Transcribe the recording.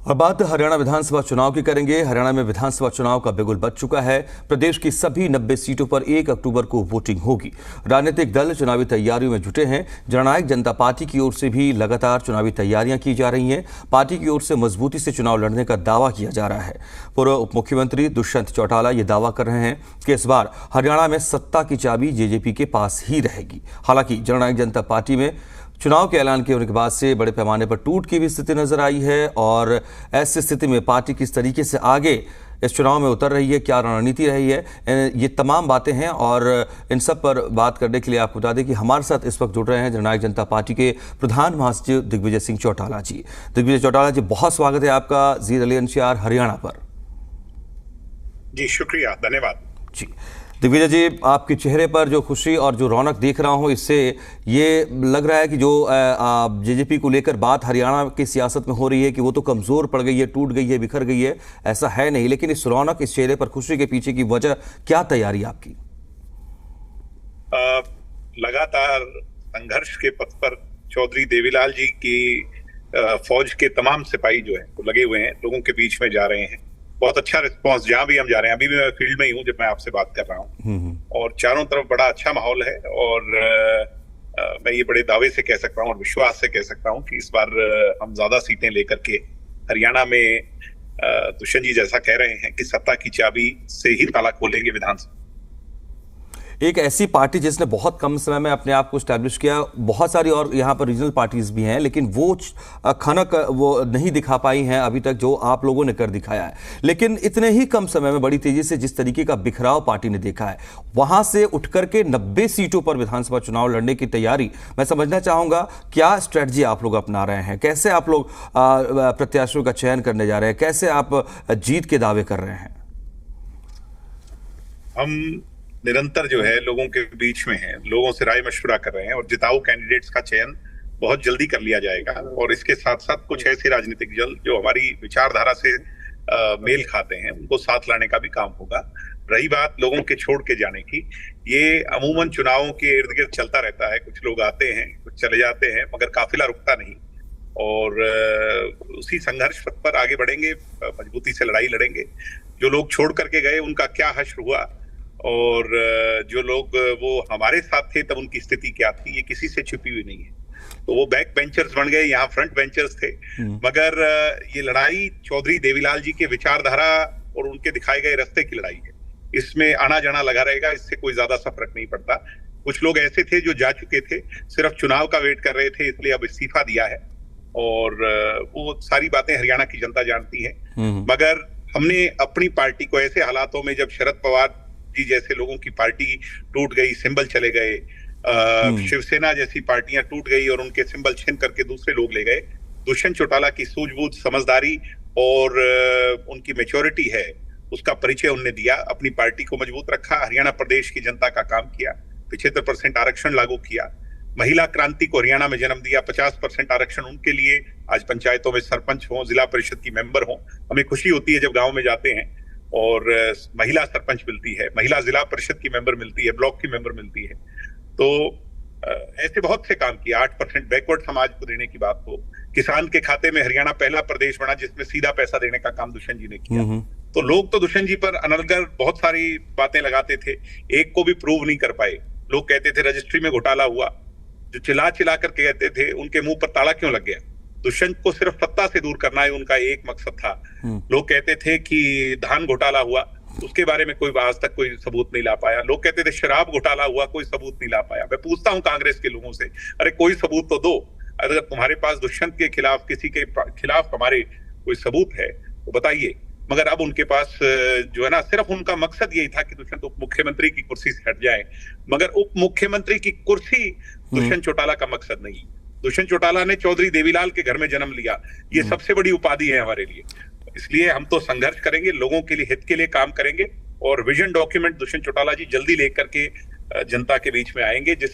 और बात हरियाणा विधानसभा चुनाव की करेंगे। हरियाणा में विधानसभा चुनाव का बिगुल बज चुका है। प्रदेश की सभी 90 सीटों पर 1 अक्टूबर को वोटिंग होगी। राजनीतिक दल चुनावी तैयारियों में जुटे हैं। जननायक जनता पार्टी की ओर से भी लगातार चुनावी तैयारियां की जा रही हैं। पार्टी की ओर से मजबूती से चुनाव लड़ने का दावा किया जा रहा है। पूर्व उप मुख्यमंत्री दुष्यंत चौटाला ये दावा कर रहे हैं कि इस बार हरियाणा में सत्ता की चाबी जेजेपी के पास ही रहेगी। हालांकि जननायक जनता पार्टी में चुनाव के ऐलान के होने के बाद से बड़े पैमाने पर टूट की भी स्थिति नजर आई है और ऐसी स्थिति में पार्टी किस तरीके से आगे इस चुनाव में उतर रही है, क्या रणनीति रही है, ये तमाम बातें हैं। और इन सब पर बात करने के लिए आपको बता दें कि हमारे साथ इस वक्त जुड़ रहे हैं जननायक जनता पार्टी के प्रधान महासचिव दिग्विजय सिंह चौटाला जी। दिग्विजय चौटाला जी, बहुत स्वागत है आपका जी रली एनसीआर हरियाणा पर। जी शुक्रिया, धन्यवाद जी। दिग्विजय जी, आपके चेहरे पर जो खुशी और जो रौनक देख रहा हूं, इससे ये लग रहा है कि जो जेजेपी को लेकर बात हरियाणा की सियासत में हो रही है कि वो तो कमजोर पड़ गई है, टूट गई है, बिखर गई है, ऐसा है नहीं। लेकिन इस रौनक, इस चेहरे पर खुशी के पीछे की वजह क्या, तैयारी आपकी? लगातार संघर्ष के पथ पर चौधरी देवीलाल जी की फौज के तमाम सिपाही जो है वो लगे हुए हैं, लोगों के बीच में जा रहे हैं। बहुत अच्छा रिस्पांस जहां भी हम जा रहे हैं। अभी भी मैं फील्ड में ही हूं जब मैं आपसे बात कर रहा हूं और चारों तरफ बड़ा अच्छा माहौल है। और मैं ये बड़े दावे से कह सकता हूं और विश्वास से कह सकता हूं कि इस बार हम ज्यादा सीटें लेकर के हरियाणा में दुष्यंत जी जैसा कह रहे हैं कि सत्ता की चाबी से ही ताला खोलेंगे विधानसभा। एक ऐसी पार्टी जिसने बहुत कम समय में अपने आप को स्टैब्लिश किया, बहुत सारी और यहाँ पर रीजनल पार्टीज भी हैं, लेकिन वो खनक वो नहीं दिखा पाई हैं अभी तक जो आप लोगों ने कर दिखाया है। लेकिन इतने ही कम समय में बड़ी तेजी से जिस तरीके का बिखराव पार्टी ने देखा है, वहां से उठ करके 90 सीटों पर विधानसभा चुनाव लड़ने की तैयारी, मैं समझना चाहूंगा क्या स्ट्रेटजी आप लोग अपना रहे हैं, कैसे आप लोग प्रत्याशियों का चयन करने जा रहे हैं, कैसे आप जीत के दावे कर रहे हैं? हम निरंतर जो है लोगों के बीच में है, लोगों से राय मशवरा कर रहे हैं और जिताऊ कैंडिडेट्स का चयन बहुत जल्दी कर लिया जाएगा। और इसके साथ साथ कुछ ऐसे राजनीतिक दल जो हमारी विचारधारा से मेल खाते हैं, उनको साथ लाने का भी काम होगा। रही बात लोगों के छोड़ के जाने की, ये अमूमन चुनावों के इर्द गिर्द चलता रहता है। कुछ लोग आते हैं, कुछ चले जाते हैं, मगर काफिला रुकता नहीं। और उसी संघर्ष पथ पर आगे बढ़ेंगे, मजबूती से लड़ाई लड़ेंगे। जो लोग छोड़ करके गए उनका क्या हश्र हुआ और जो लोग वो हमारे साथ थे तब उनकी स्थिति क्या थी, ये किसी से छुपी हुई नहीं है। तो वो बैक बेंचर्स बन गए, यहाँ फ्रंट बेंचर्स थे। मगर ये लड़ाई चौधरी देवीलाल जी के विचारधारा और उनके दिखाए गए रास्ते की लड़ाई है। इसमें आना जाना लगा रहेगा, इससे कोई ज्यादा सा फर्क नहीं पड़ता। कुछ लोग ऐसे थे जो जा चुके थे, सिर्फ चुनाव का वेट कर रहे थे, इसलिए अब इस्तीफा दिया है। और वो सारी बातें हरियाणा की जनता जानती है। मगर हमने अपनी पार्टी को ऐसे हालातों में, जब शरद पवार जी जैसे लोगों की पार्टी टूट गई, सिंबल चले गए, शिवसेना जैसी पार्टियां टूट गई और उनके सिंबल छीन करके दूसरे लोग ले गए, दुष्यंत चौटाला की सूझबूझ, समझदारी और उनकी मैच्योरिटी है, उसका परिचय उनने दिया। अपनी पार्टी को मजबूत रखा, हरियाणा प्रदेश की जनता का काम किया, 75% आरक्षण लागू किया, महिला क्रांति को हरियाणा में जन्म दिया, 50% आरक्षण उनके लिए। आज पंचायतों में सरपंच हो, जिला परिषद की मेंबर हो, हमें खुशी होती है जब गांव में जाते हैं और महिला सरपंच मिलती है, महिला जिला परिषद की मेंबर मिलती है, ब्लॉक की मेंबर मिलती है। तो ऐसे बहुत से काम किया। 8% बैकवर्ड समाज को देने की बात हो, किसान के खाते में हरियाणा पहला प्रदेश बना जिसमें सीधा पैसा देने का काम दुष्यंत जी ने किया। तो लोग तो दुष्यंत जी पर अनर्गल बहुत सारी बातें लगाते थे, एक को भी प्रूव नहीं कर पाए। लोग कहते थे रजिस्ट्री में घोटाला हुआ, जो चिल्ला चिल्ला कर कहते थे उनके मुंह पर ताला क्यों लग गया। दुष्यंत को सिर्फ सत्ता से दूर करना है उनका एक मकसद था। लोग कहते थे कि धान घोटाला हुआ, उसके बारे में कोई आज तक कोई सबूत नहीं ला पाया। लोग कहते थे शराब घोटाला हुआ, कोई सबूत नहीं ला पाया। मैं पूछता हूं कांग्रेस के लोगों से, अरे कोई सबूत तो दो। अगर तुम्हारे पास दुष्यंत के खिलाफ, किसी के खिलाफ हमारे कोई सबूत है तो बताइए। मगर अब उनके पास जो है ना, सिर्फ उनका मकसद यही था कि दुष्यंत उप मुख्यमंत्री की कुर्सी से हट जाए। मगर उप मुख्यमंत्री की कुर्सी दुष्यंत चौटाला का मकसद नहीं। दुष्यंत चौटाला ने चौधरी देवीलाल के घर में जन्म लिया, ये सबसे बड़ी उपाधि है हमारे लिए। इसलिए हम तो संघर्ष करेंगे, लोगों के लिए, हित के लिए काम करेंगे। और विजन डॉक्यूमेंट दुष्यंत चौटाला जी जल्दी लेकर के जनता के बीच में आएंगे, जिस